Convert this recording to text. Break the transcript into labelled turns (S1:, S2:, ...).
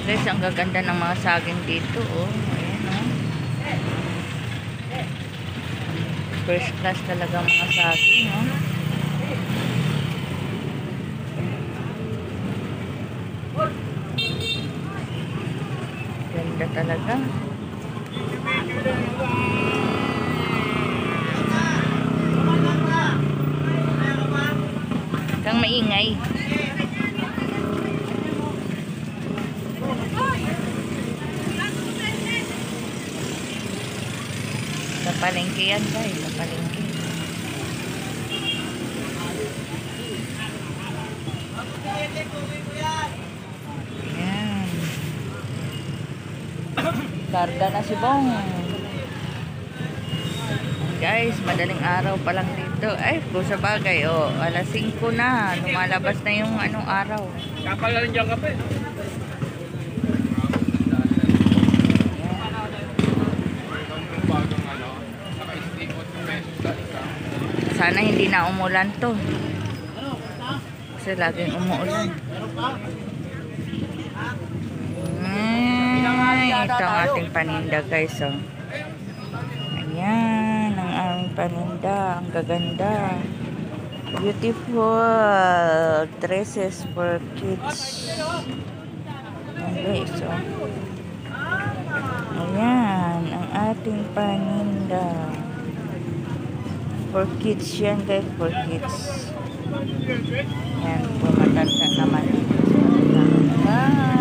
S1: Guys, ang gaganda ng mga saging dito, oh. Ayan, oh. First class talaga mga saging, oh. Ganda talaga. Kang maingay. Sa palengke yan, guys. Sa palengke. Ayan. Karga na si Bong. Guys, madaling araw pa lang dito. Ay, kung sa bagay, oh, alas 5 na. Lumalabas na yung anong araw.
S2: Kapal na rin dyan kape.
S1: Sana hindi na umulan to. Kasi laging umuulan. Ito ang ating paninda, guys, oh. Ayan, ang aming paninda. Ang gaganda. Beautiful dresses for kids. Ayan, guys, oh. Ayan, ang ating paninda. For kids yan, guys. For kids. Ayan, pumatanda naman. Bye!